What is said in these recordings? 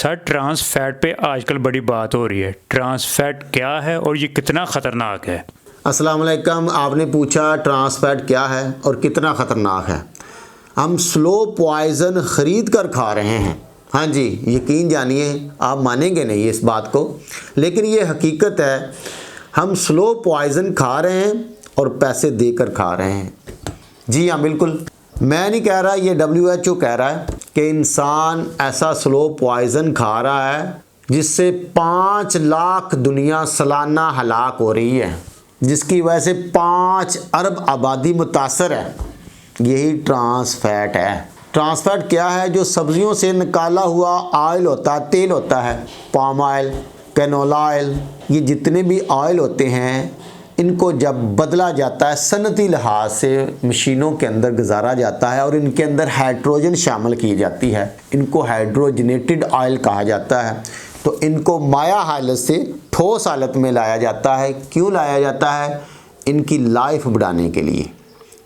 Sir, trans fat पे आजकल बड़ी बात हो रही है। ट्रांस फैट क्या है और ये कितना ख़तरनाक है? अस्सलाम वालेकुम। आपने पूछा ट्रांस फैट क्या है और कितना ख़तरनाक है। हम स्लो पॉइज़न ख़रीद कर खा रहे हैं। हाँ जी, यकीन जानिए, आप मानेंगे नहीं इस बात को, लेकिन ये हकीकत है। हम स्लो पॉइज़न खा रहे हैं और पैसे देकर खा रहे हैं। जी हाँ, बिल्कुल। मैं नहीं कह रहा, ये WHO कह रहा है कि इंसान ऐसा स्लो पॉइज़न खा रहा है जिससे 5 लाख दुनिया सालाना हलाक हो रही है, जिसकी वजह से 5 अरब आबादी मुतासर है। यही ट्रांस फैट है। ट्रांस फैट क्या है? जो सब्जियों से निकाला हुआ ऑयल होता है, तेल होता है, पाम ऑयल, कैनोला ऑयल, ये जितने भी ऑयल होते हैं, इनको जब बदला जाता है सनती लिहाज से, मशीनों के अंदर गुजारा जाता है और इनके अंदर हाइड्रोजन शामिल की जाती है। इनको हाइड्रोजनेटेड ऑयल कहा जाता है। तो इनको माया हालत से ठोस हालत में लाया जाता है। क्यों लाया जाता है? इनकी लाइफ बढ़ाने के लिए,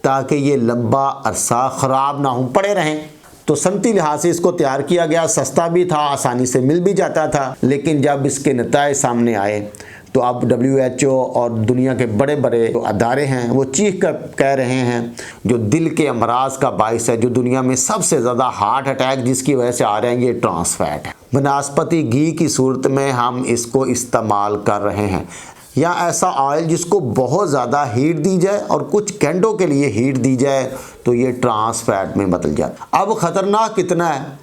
ताकि ये लंबा अरसा ख़राब ना हो, पड़े रहें। तो सनती लिहाज से इसको तैयार किया गया। सस्ता भी था, आसानी से मिल भी जाता था। लेकिन जब इसके नताए सामने आए तो अब WHO और दुनिया के बड़े बड़े अदारे हैं, वो चीख कर कह रहे हैं जो दिल के अमराज का बाइस है, जो दुनिया में सबसे ज़्यादा हार्ट अटैक जिसकी वजह से आ रहे हैं, ये ट्रांस फैट है। बनस्पति घी की सूरत में हम इसको इस्तेमाल कर रहे हैं, या ऐसा ऑयल जिसको बहुत ज़्यादा हीट दी जाए और कुछ घंटों के लिए हीट दी जाए तो ये ट्रांस फैट में बदल जाता है। अब ख़तरनाक कितना है?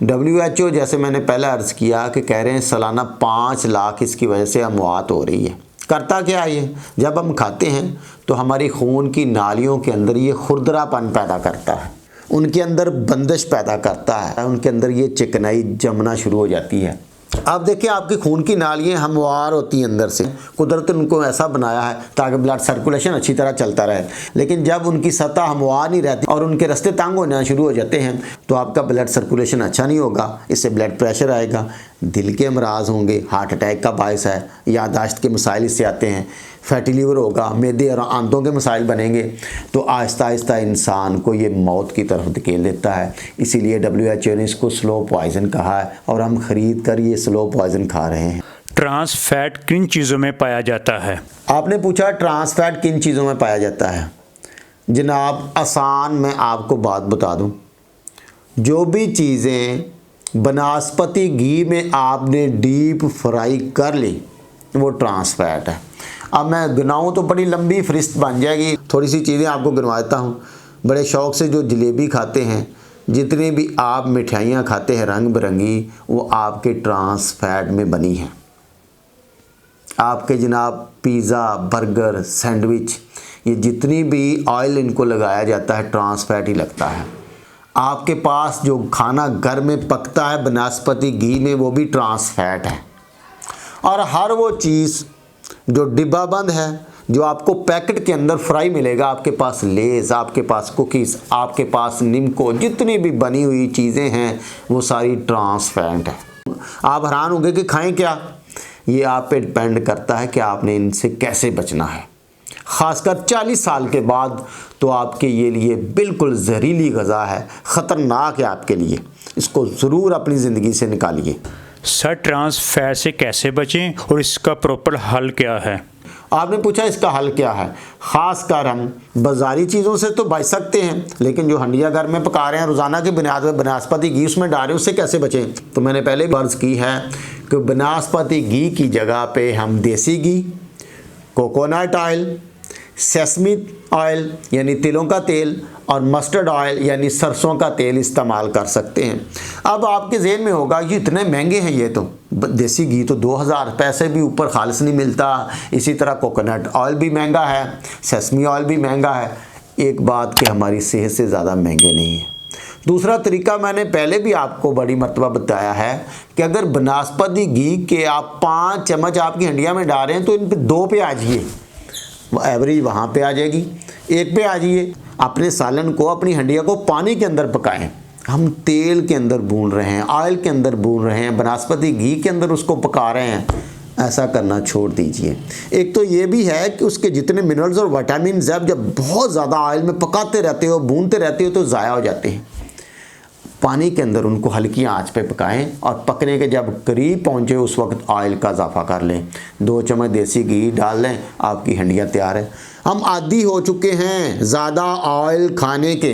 WHO, जैसे मैंने पहले अर्ज़ किया, कि कह रहे हैं सालाना 5 लाख इसकी वजह से अमवात हो रही है। करता क्या है ये? जब हम खाते हैं तो हमारी खून की नालियों के अंदर ये खुरदरापन पैदा करता है, उनके अंदर बंदिश पैदा करता है, उनके अंदर ये चिकनाई जमना शुरू हो जाती है। अब देखिए, आपकी खून की नालियाँ हमवार होती हैं अंदर से। कुदरत ने उनको ऐसा बनाया है ताकि ब्लड सर्कुलेशन अच्छी तरह चलता रहे। लेकिन जब उनकी सतह हमवार नहीं रहती और उनके रास्ते तंग होना शुरू हो जाते हैं तो आपका ब्लड सर्कुलेशन अच्छा नहीं होगा। इससे ब्लड प्रेशर आएगा, दिल के अमराज होंगे, हार्ट अटैक का बायस है, याददाश्त के मसाइल इससे आते हैं, फैटी लीवर होगा, मैदे और आंतों के मसाइल बनेंगे। तो आहिस्ता आहिस्ता इंसान को ये मौत की तरफ धकेल देता है। इसीलिए WHO ने इसको स्लो पॉइज़न कहा है और हम ख़रीद कर ये स्लो पॉइज़न खा रहे हैं। ट्रांस फैट किन चीज़ों में पाया जाता है? आपने पूछा ट्रांस फैट किन चीज़ों में पाया जाता है। जनाब, आसान मैं आपको बात बता दूं, जो भी चीज़ें बनस्पति घी में आपने डीप फ्राई कर ली वो ट्रांस फैट है। अब मैं गिनाऊँ तो बड़ी लंबी फहरिस्त बन जाएगी। थोड़ी सी चीज़ें आपको गिनवा देता हूँ। बड़े शौक़ से जो जलेबी खाते हैं, जितने भी आप मिठाइयाँ खाते हैं रंग बिरंगी, वो आपके ट्रांस फैट में बनी हैं। आपके जनाब पिज़्ज़ा, बर्गर, सैंडविच, ये जितनी भी ऑयल इनको लगाया जाता है ट्रांस फैट ही लगता है। आपके पास जो खाना घर में पकता है बनस्पति घी में, वो भी ट्रांस फैट है। और हर वो चीज़ जो डिब्बा बंद है, जो आपको पैकेट के अंदर फ्राई मिलेगा, आपके पास लेज़, आपके पास कुकीज़, आपके पास निम्को, जितनी भी बनी हुई चीज़ें हैं वो सारी ट्रांस फैट है। आप हैरान होंगे कि खाएं क्या? ये आप पे डिपेंड करता है कि आपने इनसे कैसे बचना है। ख़ासकर 40 साल के बाद तो आपके ये लिए बिल्कुल जहरीली ग़िज़ा है, ख़तरनाक है आपके लिए। इसको ज़रूर अपनी ज़िंदगी से निकालिए। सर, ट्रांस फैट से कैसे बचें और इसका प्रॉपर हल क्या है? आपने पूछा इसका हल क्या है। ख़ासकर हम बाज़ारी चीज़ों से तो बच सकते हैं, लेकिन जो हंडिया घर में पका रहे हैं रोज़ाना की बुनियाद पर बनस्पति घी उसमें डाल रहे हैं, उससे कैसे बचें? तो मैंने पहले भी अर्ज़ की है कि बनस्पति घी की जगह पे हम देसी घी, कोकोनट ऑयल, सेसमी ऑयल यानी तिलों का तेल, और मस्टर्ड ऑयल यानी सरसों का तेल इस्तेमाल कर सकते हैं। अब आपके ज़हन में होगा ये इतने महंगे हैं, ये तो देसी घी तो 2000 पैसे भी ऊपर खालिस नहीं मिलता। इसी तरह कोकोनट ऑयल भी महंगा है, सेसमी ऑयल भी महंगा है। एक बात कि हमारी सेहत से ज़्यादा महंगे नहीं है। दूसरा तरीका मैंने पहले भी आपको बड़ी मर्तबा बताया है कि अगर बनस्पति घी के आप 5 चम्मच आपकी हंडिया में डाल रहे हैं तो इन पे 2 पे आ जाइए, एवरेज वहाँ पे आ जाएगी। 1 पे आ जाइए। अपने सालन को, अपनी हंडिया को पानी के अंदर पकाएं। हम तेल के अंदर भून रहे हैं, ऑयल के अंदर भून रहे हैं, बनस्पति घी के अंदर उसको पका रहे हैं। ऐसा करना छोड़ दीजिए। एक तो ये भी है कि उसके जितने मिनरल्स और विटामिन जब बहुत ज़्यादा ऑयल में पकाते रहते हो, भूनते रहते हो तो ज़ाया हो जाते हैं। पानी के अंदर उनको हल्की आंच पे पकाएं और पकने के जब करीब पहुंचे उस वक्त ऑयल का इजाफा कर लें। 2 चम्मच देसी घी डाल लें, आपकी हंडियाँ तैयार है। हम आदी हो चुके हैं ज़्यादा ऑयल खाने के,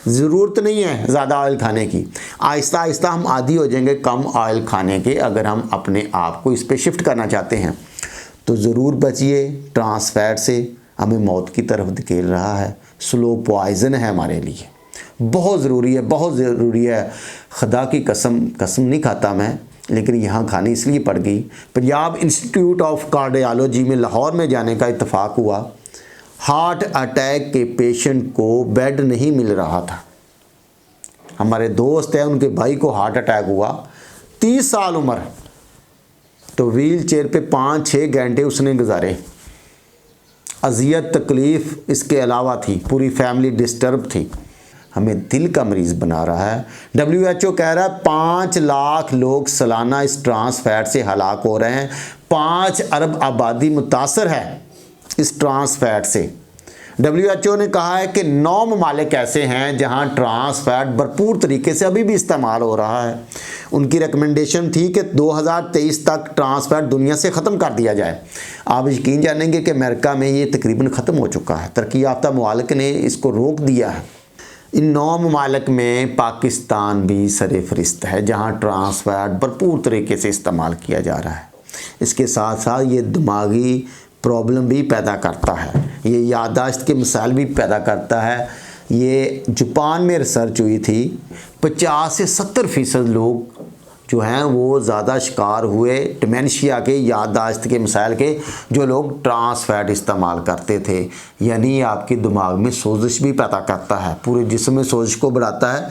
ज़रूरत नहीं है ज़्यादा ऑयल खाने की। आहिस्ता आहिस्ता हम आदी हो जाएंगे कम ऑयल खाने के। अगर हम अपने आप को इस पर शिफ्ट करना चाहते हैं तो ज़रूर बचिए ट्रांस फैट से, हमें मौत की तरफ धकेल रहा है। स्लो पॉइज़न है हमारे लिए, बहुत ज़रूरी है, बहुत ज़रूरी है। खुदा की कसम नहीं खाता मैं, लेकिन यहाँ खानी इसलिए पड़ गई। पंजाब इंस्टीट्यूट ऑफ कार्डियोलॉजी में लाहौर में जाने का इत्तेफाक हुआ। हार्ट अटैक के पेशेंट को बेड नहीं मिल रहा था। हमारे दोस्त हैं, उनके भाई को हार्ट अटैक हुआ, 30 साल उम्र, तो व्हील चेयर पे 5-6 घंटे उसने गुजारे। अजियत तकलीफ़ इसके अलावा थी, पूरी फैमिली डिस्टर्ब थी। हमें दिल का मरीज़ बना रहा है। WHO कह रहा है 5 लाख लोग सालाना इस ट्रांस फैट से हलाक हो रहे हैं। 5 अरब आबादी मुतासर है इस ट्रांस फैट से। WHO ने कहा है कि 9 ममालिक ऐसे हैं जहां ट्रांस फैट भरपूर तरीके से अभी भी इस्तेमाल हो रहा है। उनकी रिकमेंडेशन थी कि 2023 तक ट्रांस फैट दुनिया से ख़त्म कर दिया जाए। आप यकीन जानेंगे कि अमेरिका में ये तकरीबन ख़त्म हो चुका है। तरक्की याफ्ता ममालिक ने इसको रोक दिया है। इन 9 ममालिक में पाकिस्तान भी सरे फरिस्त है जहाँ ट्रांस फैट भरपूर तरीके से इस्तेमाल किया जा रहा है। इसके साथ साथ ये दिमागी प्रॉब्लम भी पैदा करता है, ये याददाश्त के मसाइल भी पैदा करता है। ये जापान में रिसर्च हुई थी, 50 से 70% लोग जो हैं वो ज़्यादा शिकार हुए डिमेंशिया के, याददाश्त के मसाइल के, जो लोग ट्रांस फैट इस्तेमाल करते थे। यानी आपके दिमाग में सोजिश भी पैदा करता है, पूरे जिस्म में सोजिश को बढ़ाता है।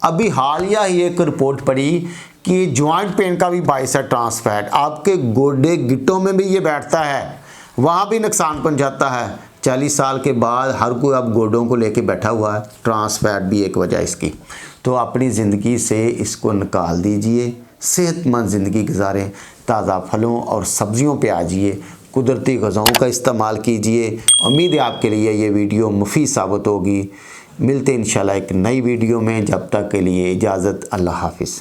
अभी हालिया ही एक रिपोर्ट पड़ी कि जॉइंट पेन का भी बाइस है ट्रांस फैट। आपके गोडे गिट्टों में भी ये बैठता है, वहाँ भी नुकसान पहुँचाता है। 40 साल के बाद हर कोई अब गोडों को लेके बैठा हुआ है। ट्रांस फैट भी एक वजह इसकी। तो अपनी ज़िंदगी से इसको निकाल दीजिए, सेहतमंद ज़िंदगी गुजारें, ताज़ा फलों और सब्ज़ियों पे आ जाइए, कुदरती ग़िज़ाओं का इस्तेमाल कीजिए। उम्मीद है आपके लिए ये वीडियो मुफीद साबित होगी। मिलते हैं इंशाल्लाह एक नई वीडियो में, जब तक के लिए इजाज़त, अल्लाह हाफ़िज़।